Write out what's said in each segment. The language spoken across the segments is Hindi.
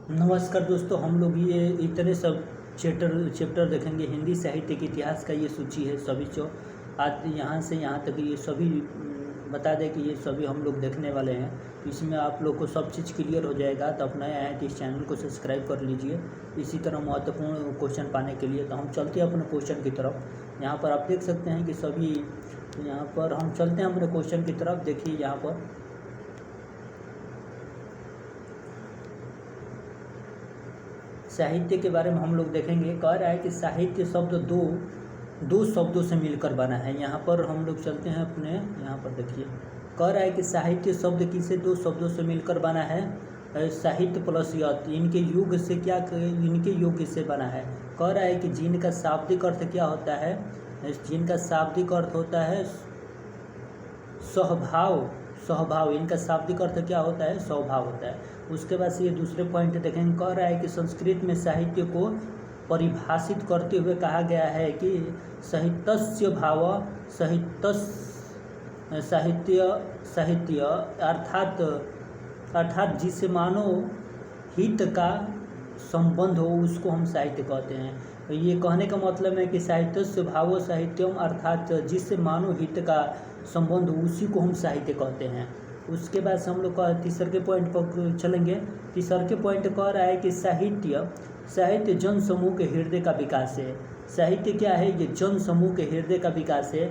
नमस्कार दोस्तों, हम लोग ये इतने सब चैप्टर देखेंगे। हिंदी साहित्य के इतिहास का ये सूची है सभी जो आज यहाँ से यहाँ तक ये सभी बता दें कि ये सभी हम लोग देखने वाले हैं। इसमें आप लोग को सब चीज़ क्लियर हो जाएगा। तो आप नए आए तो इस चैनल को सब्सक्राइब कर लीजिए इसी तरह महत्वपूर्ण क्वेश्चन पाने के लिए। तो हम चलते हैं अपने क्वेश्चन की तरफ। यहाँ पर आप देख सकते हैं कि सभी यहाँ पर हम चलते हैं अपने क्वेश्चन की तरफ। देखिए यहाँ पर साहित्य के बारे में हम लोग देखेंगे। कह रहा है कि साहित्य शब्द दो शब्दों से मिलकर बना है। यहाँ पर हम लोग चलते हैं अपने यहाँ पर देखिए। कह रहा है कि साहित्य शब्द किसे दो शब्दों से मिलकर बना है। साहित्य प्लस यत, इनके युग से क्या, इनके युग से बना है। कह रहा है कि जिनका शाब्दिक अर्थ क्या होता है, जिनका शाब्दिक अर्थ होता है स्वभाव। इनका शाब्दिक अर्थ क्या होता है, स्वभाव होता है। उसके बाद से ये दूसरे पॉइंट देखेंगे। कह रहा है कि संस्कृत में साहित्य को परिभाषित करते हुए कहा गया है कि साहित्यस्य भाव, साहित्य अर्थात जिससे मानव हित का संबंध हो उसको हम साहित्य कहते हैं। तो ये कहने का मतलब है कि साहित्यस्य भाव साहित्यम, अर्थात जिससे मानव हित का संबंध हो उसी को हम साहित्य कहते हैं। उसके बाद से हम लोग का तीसरे पॉइंट पर चलेंगे। तीसरे पॉइंट कह रहा है कि साहित्य जन समूह के हृदय का विकास है। साहित्य क्या है, ये जन समूह के हृदय का विकास है।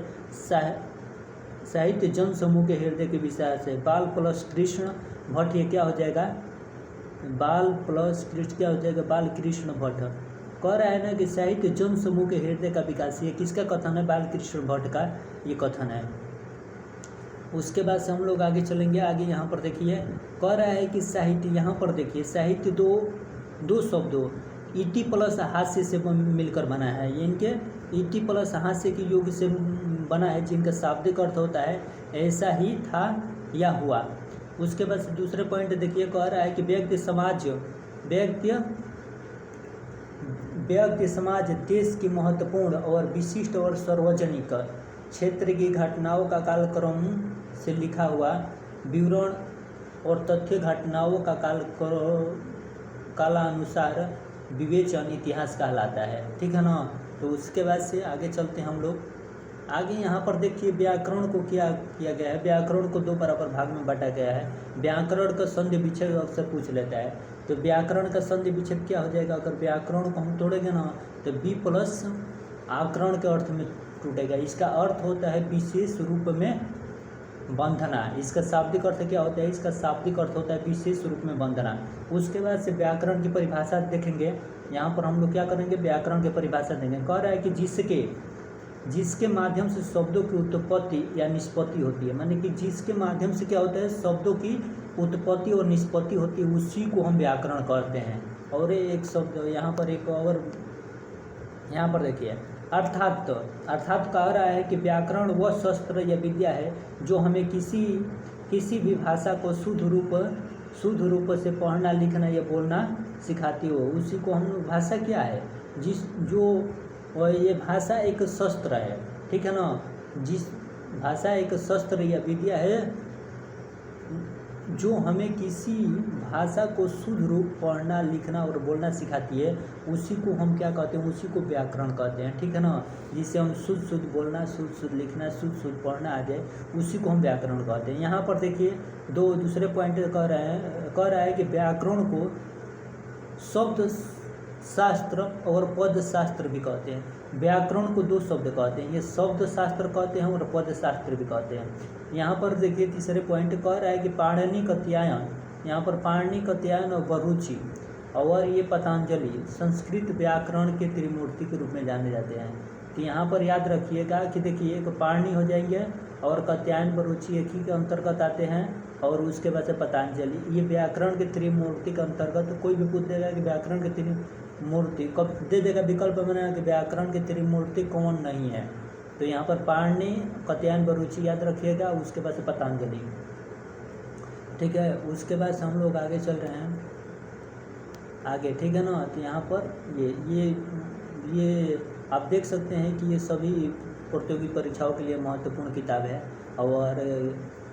साहित्य जन समूह के हृदय के विकास है। बाल प्लस कृष्ण भट्ट, ये क्या हो जाएगा, बाल प्लस कृष्ण क्या हो जाएगा, बाल कृष्ण भट्ट। कह रहा है ना कि साहित्य जन समूह के हृदय का विकास, ये किसका कथन है, बाल कृष्ण भट्ट का ये कथन है। उसके बाद से हम लोग आगे चलेंगे। आगे यहाँ पर देखिए कह रहा है कि साहित्य, यहाँ पर देखिए साहित्य दो शब्दों इति प्लस हास्य से मिलकर बना है। ये इनके इति प्लस हास्य के योग से बना है, जिनका शाब्दिक अर्थ होता है ऐसा ही था या हुआ। उसके बाद से दूसरे पॉइंट देखिए। कह रहा है कि व्यक्ति समाज देश की महत्वपूर्ण और विशिष्ट और सार्वजनिक क्षेत्र की घटनाओं का कालक्रम से लिखा हुआ विवरण और तथ्य घटनाओं का कालानुसार विवेचन इतिहास कहलाता है। ठीक है ना। तो उसके बाद से आगे चलते हैं हम लोग। आगे यहाँ पर देखिए व्याकरण को क्या किया गया है। व्याकरण को दो बराबर भाग में बांटा गया है। व्याकरण का संधि विच्छेद अक्सर पूछ लेता है। तो व्याकरण का संधि विच्छेद क्या हो जाएगा, अगर व्याकरण को हम तोड़ेंगे ना तो बी प्लस आकरण के अर्थ में टूटेगा। इसका अर्थ होता है विशेष रूप में बंधना। इसका शाब्दिक अर्थ क्या होता है, इसका शाब्दिक अर्थ होता है विशेष रूप में बंधना। उसके बाद से व्याकरण की परिभाषा देखेंगे। यहाँ पर हम लोग क्या करेंगे, व्याकरण की परिभाषा देंगे। कह रहा है कि जिसके माध्यम से शब्दों की उत्पत्ति या निष्पत्ति होती है, माने कि जिसके माध्यम से क्या होता है, शब्दों की उत्पत्ति और निष्पत्ति होती है, उसी को हम व्याकरण कहते हैं। और एक शब्द यहाँ पर एक और यहाँ पर देखिए अर्थात कह रहा है कि व्याकरण वह शास्त्र या विद्या है जो हमें किसी भी भाषा को शुद्ध रूप से पढ़ना, लिखना या बोलना सिखाती हो, उसी को हम, भाषा क्या है, ये भाषा एक शस्त्र है। ठीक है ना। जिस भाषा एक शस्त्र या विद्या है जो हमें किसी भाषा को शुद्ध रूप पढ़ना, लिखना और बोलना सिखाती है, उसी को हम क्या कहते हैं, उसी को व्याकरण कहते हैं। ठीक है ना। जिससे हम शुद्ध बोलना, शुद्ध लिखना, शुद्ध पढ़ना आ जाए, उसी को हम व्याकरण कहते हैं। यहाँ पर देखिए दूसरे पॉइंट कह रहा है कि व्याकरण को शब्द शास्त्र और पद शास्त्र भी कहते हैं। व्याकरण को दो शब्द कहते हैं, ये शब्द शास्त्र कहते हैं और पद शास्त्र भी कहते हैं। यहाँ पर देखिए तीसरे पॉइंट कह रहा है कि पाणिनि कात्यायन, यहाँ पर पाणिनि कात्यायन और बरूची और ये पतंजलि संस्कृत व्याकरण के त्रिमूर्ति के रूप में जाने जाते हैं। तो यहाँ पर याद रखिएगा कि देखिए एक पाणिनि हो जाएंगे और कात्यायन बरूची एक ही के अंतर्गत आते हैं, और उसके बाद से पतंजलि, ये व्याकरण के त्रिमूर्ति के अंतर्गत। कोई भी पूछ देगा कि व्याकरण के त्रिमूर्ति कब दे देगा, विकल्प में कि व्याकरण के त्रिमूर्ति कौन नहीं है, तो यहाँ पर पाणिनि, कात्यायन बरूची याद रखिएगा। उसके बाद से पतंजलि। ठीक है। उसके बाद से हम लोग आगे चल रहे हैं आगे। ठीक है ना। तो यहाँ पर ये आप देख सकते हैं कि ये सभी प्रतियोगी परीक्षाओं के लिए महत्वपूर्ण किताब है। और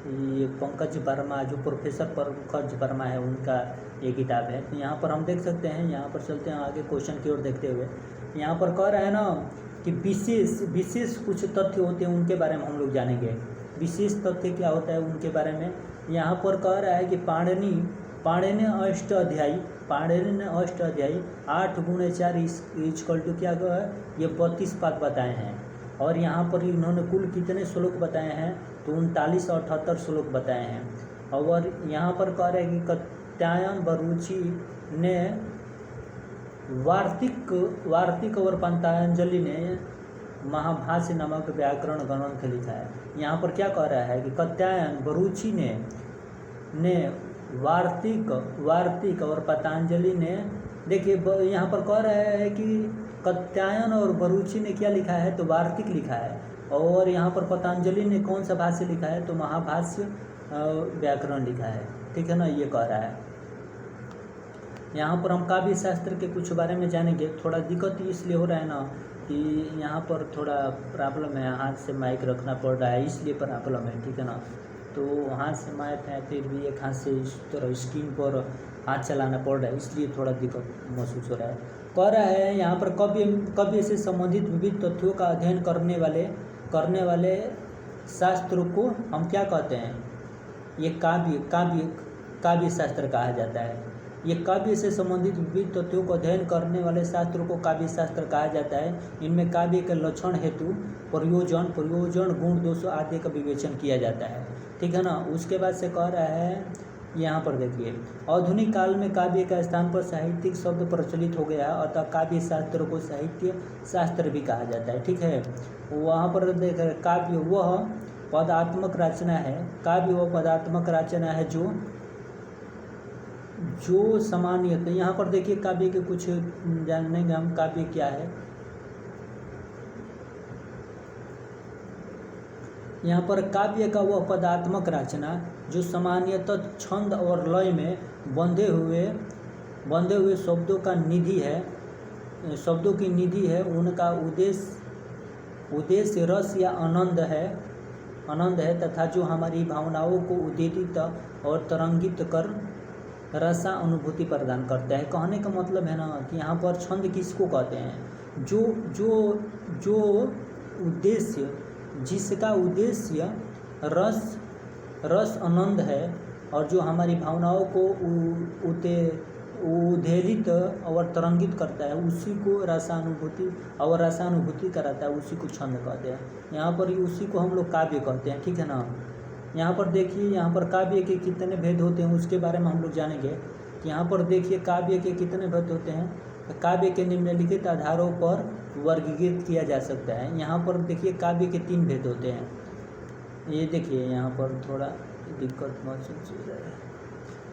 ये पंकज वर्मा, जो प्रोफेसर पंकज वर्मा है, उनका ये किताब है। तो यहाँ पर हम देख सकते हैं, यहाँ पर चलते हैं आगे क्वेश्चन की ओर देखते हुए। यहाँ पर कह रहा है ना कि विशेष कुछ तथ्य होते हैं, उनके बारे में हम लोग जानेंगे। विशेष तथ्य क्या होता है उनके बारे में यहाँ पर कह रहा है कि पाणिनि अष्टाध्यायी 8 × 4 इक्वल टू क्या है, ये 32 पाद बताए हैं। और यहाँ पर इन्होंने कुल कितने श्लोक बताए हैं, तो 39 और 78 श्लोक बताए हैं। और यहाँ पर कह रहे हैं कि कात्यायन बरूची ने वार्तिक और पतंजलि ने महाभाष्य नामक व्याकरण ग्रंथ लिखा है। यहाँ पर क्या कह रहा है कि कात्यायन बरूची ने वार्तिक और पतंजलि ने, देखिए यहाँ पर कह रहा है कि कात्यायन और बरूची ने क्या लिखा है, तो वार्तिक लिखा है। और यहाँ पर पतंजलि ने कौन सा भाष्य लिखा है, तो महाभाष्य व्याकरण लिखा है, ठीक है ना, ये कह रहा है। यहाँ पर हम काव्य शास्त्र के कुछ बारे में जानेंगे। थोड़ा दिक्कत इसलिए हो रहा है ना कि यहाँ पर थोड़ा प्रॉब्लम है, हाथ से माइक रखना पड़ रहा है, इसलिए प्रॉब्लम है, ठीक है ना। तो हाथ से माइक है, फिर भी एक हाथ से इस तरह स्क्रीन पर हाथ चलाना पड़ रहा है, इसलिए थोड़ा दिक्कत महसूस हो रहा है। कह रहा है यहाँ पर काव्य से संबंधित विविध तथ्यों का अध्ययन करने वाले शास्त्रों को हम क्या कहते हैं, ये काव्य शास्त्र कहा जाता है। ये काव्य से संबंधित विविध तथ्यों को अध्ययन करने वाले शास्त्रों को काव्य शास्त्र कहा जाता है। इनमें काव्य के लक्षण हेतु प्रयोजन गुण दोष आदि का विवेचन किया जाता है, ठीक है ना। उसके बाद से कह रहा है यहाँ पर देखिए, आधुनिक काल में काव्य का स्थान पर साहित्यिक शब्द प्रचलित हो गया है, अतः काव्य शास्त्र को साहित्य शास्त्र भी कहा जाता है, ठीक है। वहाँ पर देख काव्य वह पदात्मक रचना है, काव्य वह पदात्मक रचना है जो सामान्यतः, यहाँ पर देखिए काव्य के कुछ जानेंगे हम, काव्य क्या है। यहाँ पर काव्य का वह पदात्मक रचना जो सामान्यतः छंद और लय में बंधे हुए शब्दों की निधि है, उनका उद्देश्य रस या आनंद है तथा जो हमारी भावनाओं को उद्दीपित और तरंगित कर रसा अनुभूति प्रदान करता है। कहने का मतलब है ना कि यहाँ पर छंद किसको कहते हैं, जो उद्देश्य, जिसका उद्देश्य रस आनंद है और जो हमारी भावनाओं को उद्वेलित और तरंगित करता है, उसी को रसानुभूति कराता है, उसी को छंद कहते हैं। यहाँ पर उसी को हम लोग काव्य कहते हैं, ठीक है ना। यहाँ पर देखिए, यहाँ पर काव्य के कितने भेद होते हैं उसके बारे में हम लोग जानेंगे। यहाँ पर देखिए काव्य के कितने भेद होते हैं। काव्य के निम्नलिखित आधारों पर वर्गीकृत किया जा सकता है। यहाँ पर देखिए काव्य के 3 भेद होते हैं। ये देखिए यहाँ पर थोड़ा दिक्कत महसूस हो रहा है।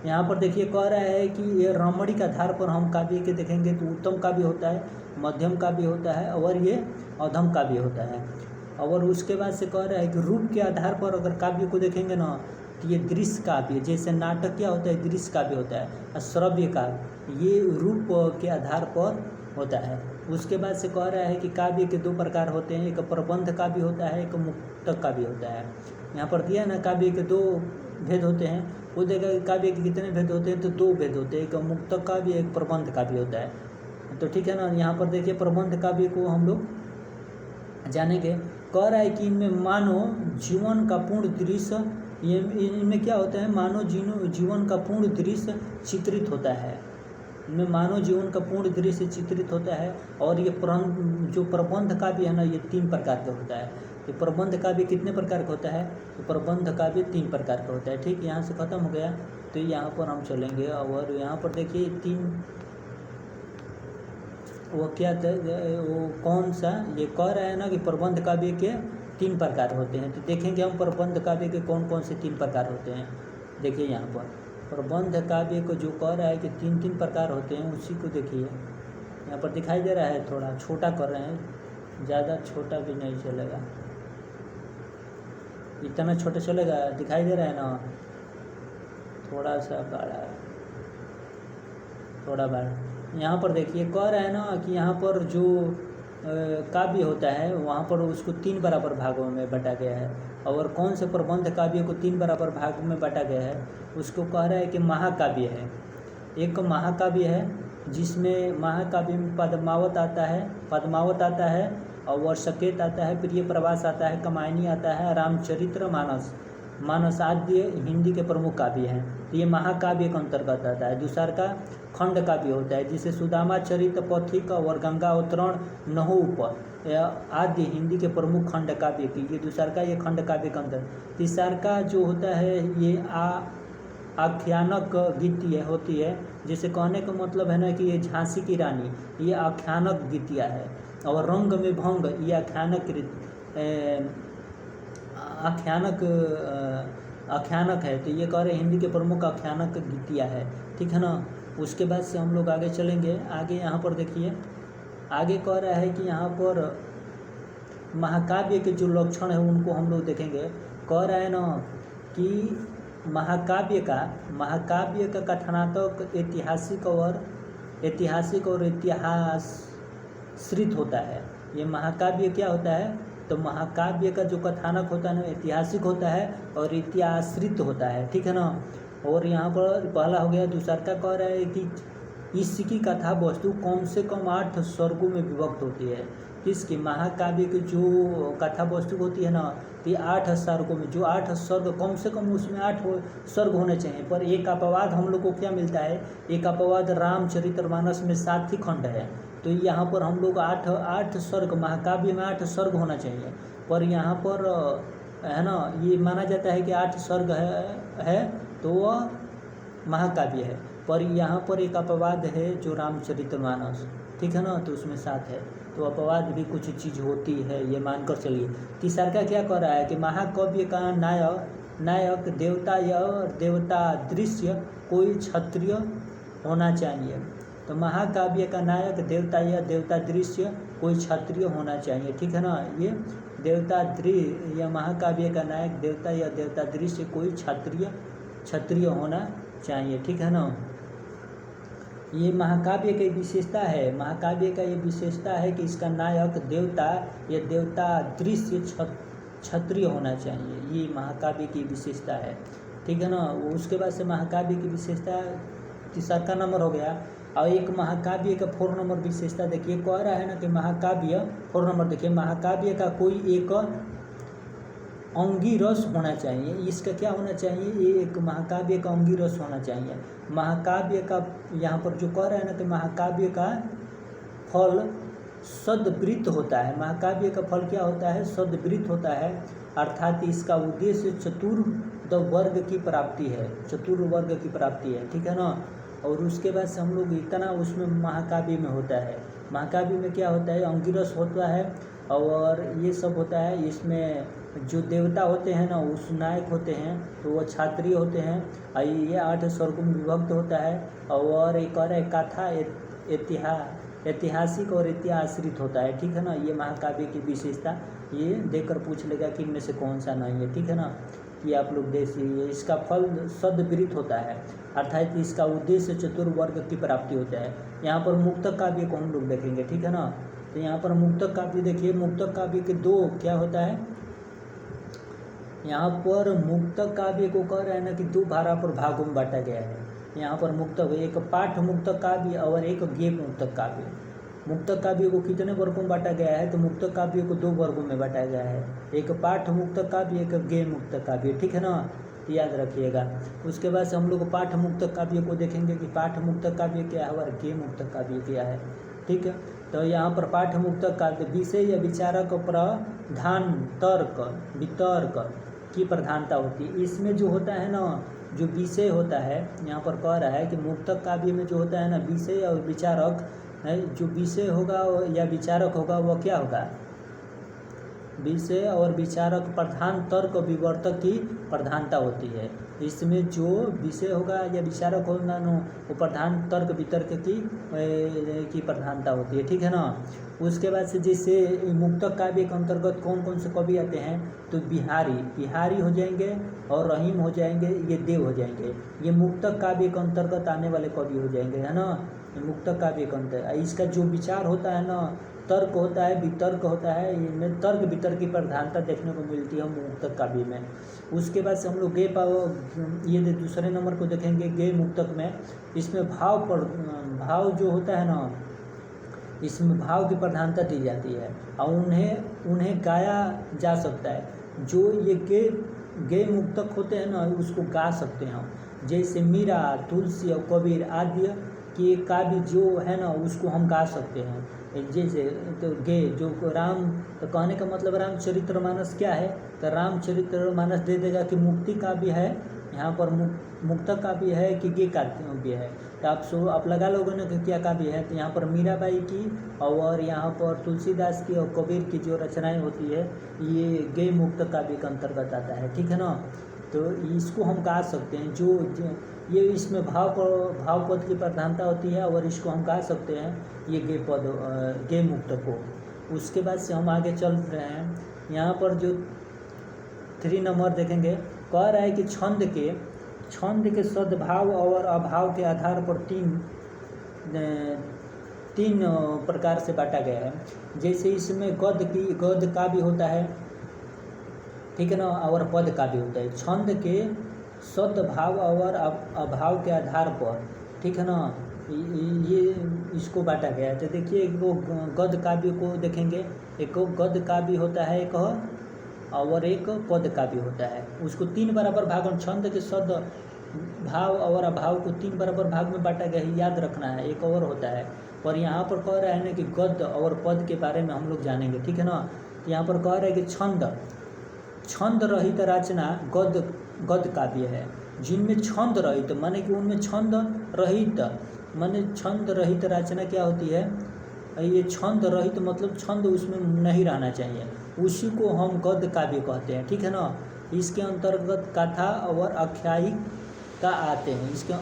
यहाँ पर देखिए कह रहा है कि ये रमणीक आधार पर हम काव्य के देखेंगे तो उत्तम काव्य होता है, मध्यम काव्य होता है और ये अधम काव्य होता है। और उसके बाद से कह रहा है कि रूप के आधार पर अगर काव्य को देखेंगे ना तो ये दृश्य काव्य, जैसे नाटक क्या होता है, दृश्य काव्य होता है, और श्रव्य काव्य ये रूप के आधार पर होता है। उसके बाद से कह रहा है कि काव्य के 2 प्रकार होते हैं, एक प्रबंध काव्य होता है, एक मुक्तक काव्य होता है। यहाँ पर दिया ना काव्य के 2 भेद होते हैं, वो देखा काव्य के कितने भेद होते हैं, तो 2 भेद होते हैं, एक मुक्तक काव्य, एक प्रबंध काव्य होता है। तो ठीक है ना। यहाँ पर देखिए प्रबंध काव्य को हम लोग जानेंगे। कह रहा है कि इनमें मानव जीवन का पूर्ण दृश्य, इनमें क्या होता है, मानव जीवन का पूर्ण दृश्य चित्रित होता है, इनमें मानव जीवन का पूर्ण दृश्य चित्रित होता है। और ये जो प्रबंध काव्य है ना, ये 3 प्रकार का होता है। ये प्रबंध काव्य कितने प्रकार का होता है, तो प्रबंध काव्य 3 प्रकार का होता है, ठीक। यहाँ से ख़त्म हो गया, तो यहाँ पर हम चलेंगे। और यहाँ पर देखिए 3 वो क्या था, वो कौन सा, ये कह रहा है ना कि प्रबंध काव्य के 3 प्रकार होते हैं। तो देखेंगे हम प्रबंध काव्य के कौन कौन से 3 प्रकार होते हैं। देखिए यहाँ पर प्रबंध काव्य को जो कह रहा है कि 3 प्रकार होते हैं, उसी को देखिए यहाँ पर दिखाई दे रहा है। थोड़ा छोटा कर रहे हैं, ज़्यादा छोटा भी नहीं चलेगा, इतना छोटा चलेगा, दिखाई दे रहा है ना, थोड़ा सा बड़ा, थोड़ा बड़ा। यहाँ पर देखिए कह रहा है ना कि यहाँ पर जो काव्य होता है वहाँ पर उसको 3 बराबर भागों में बांटा गया है। और कौन से प्रबंध काव्य को 3 बराबर भाग में बांटा गया है, उसको कह रहा है कि महाकाव्य है। एक महाकाव्य है जिसमें महाकाव्य में पद्मावत आता है और सकेत आता है, प्रिय प्रवास आता है, कमायनी आता है, रामचरित्र मानस आदि हिंदी के प्रमुख काव्य हैं। तो ये महाकाव्य के अंतर्गत आता है। दूसरा का खंड काव्य होता है जिसे सुदामा चरित, पथिक और गंगा अवतरण, नहुप आदि हिंदी के प्रमुख खंड काव्य की ये दूसरा का ये खंड काव्य के अंतर। तीसरा का जो होता है ये आख्यानक गीतियाँ होती है, जैसे कहने का मतलब है ना कि ये झांसी की रानी, ये आख्यानक गीतियाँ है। और रंग में भंग ये आख्यानक है। तो ये कह रहे हिंदी के प्रमुख आख्यानक गीतियाँ है, ठीक है ना। उसके बाद से हम लोग आगे चलेंगे। आगे यहाँ पर देखिए, आगे कह रहा है कि यहाँ पर महाकाव्य के जो लक्षण है उनको हम लोग देखेंगे। कह रहा है ना कि महाकाव्य का कथनात्मक ऐतिहासिक और इतिहासश्रित होता है। ये महाकाव्य क्या होता है, तो महाकाव्य का जो कथानक होता है ना ऐतिहासिक होता है और इतिहासश्रित होता है, ठीक है ना। और यहाँ पर पहला हो गया। दूसरा का कह रहा है कि इसकी कथा वस्तु कम से कम 8 स्वर्गों में विभक्त होती है। किसकी, महाकाव्य की जो कथा वस्तु होती है ना, तो 8 स्वर्गों में, जो 8 स्वर्ग कम से कम उसमें 8 स्वर्ग होने चाहिए। पर एक अपवाद हम लोग को क्या मिलता है, एक अपवाद रामचरितमानस में 7 ही खंड है। तो यहाँ पर हम लोग 8 स्वर्ग, महाकाव्य में 8 स्वर्ग होना चाहिए, पर यहाँ पर है ना ये माना जाता है कि 8 स्वर्ग है तो वह महाकाव्य है। पर यहाँ पर एक अपवाद है जो रामचरितमानस, ठीक है ना, तो उसमें 7 है। तो अपवाद भी कुछ चीज़ होती है, ये मानकर चलिए। तीसरा का क्या कह रहा है कि महाकाव्य का नायक देवता या देवता दृश्य कोई क्षत्रिय होना चाहिए। तो महाकाव्य का नायक देवता या देवता दृश्य कोई क्षत्रिय होना चाहिए, ठीक है ना। ये देवता दृश्य या महाकाव्य का नायक देवता या देवता दृश्य कोई क्षत्रिय होना चाहिए, ठीक है ना। ये महाकाव्य की विशेषता है। महाकाव्य का ये विशेषता है कि इसका नायक देवता या देवता दृश्य क्षत्रिय होना चाहिए। ये महाकाव्य की विशेषता है, ठीक है ना। उसके बाद से महाकाव्य की विशेषता तीसरा का नंबर हो गया। और एक महाकाव्य का 4 नंबर विशेषता देखिए, कह रहा है ना कि महाकाव्य 4 नंबर देखिए, महाकाव्य का कोई एक अंगी रस होना चाहिए। इसका क्या होना चाहिए, ये एक महाकाव्य का अंगी रस होना चाहिए। महाकाव्य का यहाँ पर जो कह रहा है ना कि महाकाव्य का फल सद्वृत्त होता है। महाकाव्य का फल क्या होता है, सद्वृत्त होता है, अर्थात इसका उद्देश्य चतुर्थ वर्ग की प्राप्ति है, ठीक है ना। और उसके बाद से हम लोग इतना उसमें महाकाव्य में होता है, महाकाव्य में क्या होता है, अंगिरस होता है और ये सब होता है। इसमें जो देवता होते हैं ना उस नायक होते हैं तो वो क्षत्रिय होते हैं। और ये 8 स्वर्गों में विभक्त होता है। और एक और कथा ऐतिहासिक और इतिहासश्रित होता है, ठीक है ना। ये महाकाव्य की विशेषता ये देखकर पूछ लेगा कि इनमें से कौन सा नहीं है, ठीक है ना। कि आप लोग देखिए, इसका फल सद्वृत्त होता है, अर्थात इसका उद्देश्य चतुर्वर्ग की प्राप्ति होता है। यहाँ पर मुक्तक काव्य को हम लोग देखेंगे, ठीक है ना। तो यहाँ पर मुक्तक काव्य देखिए, मुक्तक काव्य के 2 क्या होता है, यहाँ पर मुक्तक काव्य को कह रहा है ना कि 2 भागों में बांटा गया है। यहाँ पर मुक्तक, एक पाठ मुक्तक काव्य और एक गेय मुक्तक काव्य। मुक्तक काव्य को कितने वर्गों में बांटा गया है, तो मुक्तक काव्य को 2 वर्गों में बांटा गया है, एक पाठ मुक्तक काव्य, एक गेय मुक्तक काव्य, ठीक है ना, याद रखिएगा। उसके बाद से हम लोग पाठ मुक्तक काव्य को देखेंगे कि पाठ मुक्तक काव्य क्या है और गेय मुक्तक काव्य क्या है, ठीक है। तो यहाँ पर पाठ मुक्तक काव्य विषय या विचारक प्रधान तर्क वितर्क की प्रधानता होती है। इसमें जो होता है ना, जो विषय होता है, यहाँ पर कह रहा है कि मुक्तक काव्य में जो होता है ना विषय और विचारक है, जो विषय होगा या विचारक होगा वह क्या होगा, विषय और विचारक प्रधान तर्क विवर्तक की प्रधानता होती है। इसमें जो विषय होगा या विचारक होगा ना वो प्रधान तर्क वितर्क की प्रधानता होती है, ठीक है ना। उसके बाद से जैसे मुक्तक काव्य के अंतर्गत कौन कौन से कवि आते हैं, तो बिहारी हो जाएंगे और रहीम हो जाएंगे, ये देव हो जाएंगे, ये मुक्तक काव्य के अंतर्गत आने वाले कवि हो जाएंगे, है ना। मुक्तक काव्य के अंतर इसका जो विचार होता है ना तर्क होता है, वितर्क होता है, इनमें तर्क वितर्क की प्रधानता देखने को मिलती है मुक्तक काव्य में। उसके बाद से हम लोग ये दूसरे नंबर को देखेंगे गे मुक्तक में। इसमें भाव जो होता है ना, इसमें भाव की प्रधानता दी जाती है और उन्हें गाया जा सकता है। जो ये गे मुक्तक होते हैं ना, उसको गा सकते हैं हम। जैसे मीरा, तुलसी और कबीर आदि के काव्य जो है ना, उसको हम गा सकते हैं। जैसे तो गे जो राम, तो कहने का मतलब रामचरितमानस क्या है, तो रामचरितमानस दे देगा कि मुक्ति काव्य है, यहाँ पर मुक्तक काव्य है कि गे काव्य है। तो आप लगा लोगों ने कि क्या काव्य है, तो यहाँ पर मीराबाई की और यहाँ पर तुलसीदास की और कबीर की जो रचनाएं होती है, ये गे मुक्तक काव्य के अंतर्गत आता है, ठीक है ना। तो इसको हम गा सकते हैं। जो ये इसमें भाव पद की प्रधानता होती है और इसको हम गा सकते हैं, ये गे मुक्तक को। उसके बाद से हम आगे चल रहे हैं। यहाँ पर जो 3 नंबर देखेंगे, कह रहा है कि छंद के सद्भाव और अभाव के आधार पर तीन प्रकार से बांटा गया है। जैसे इसमें गद्य काव्य होता है, ठीक है ना, और पद काव्य होता है। छंद के सद्भाव और अभाव के आधार पर, ठीक है ना, ये इसको बांटा गया है। तो देखिए, एक वो गद्य काव्य को देखेंगे, एक गद्य काव्य होता है एक, और एक पद काव्य होता है। उसको 3 बराबर भागों, छंद के सद भाव और अभाव को 3 बराबर भाग में बांटा गया है, याद रखना है। एक और होता है, पर यहाँ पर कह रहा है ना कि गद्य और पद के बारे में हम लोग जानेंगे, ठीक है ना। यहाँ पर कह रहा है कि छंद रहित रचना गद्य काव्य है। जिनमें छंद रहित माने कि उनमें छंद रहित रचना क्या होती है, ये छंद रहित मतलब छंद उसमें नहीं रहना चाहिए, उसी को हम गद्य काव्य कहते हैं, ठीक है ना। इसके अंतर्गत कथा और आख्यायिका आते हैं। इसके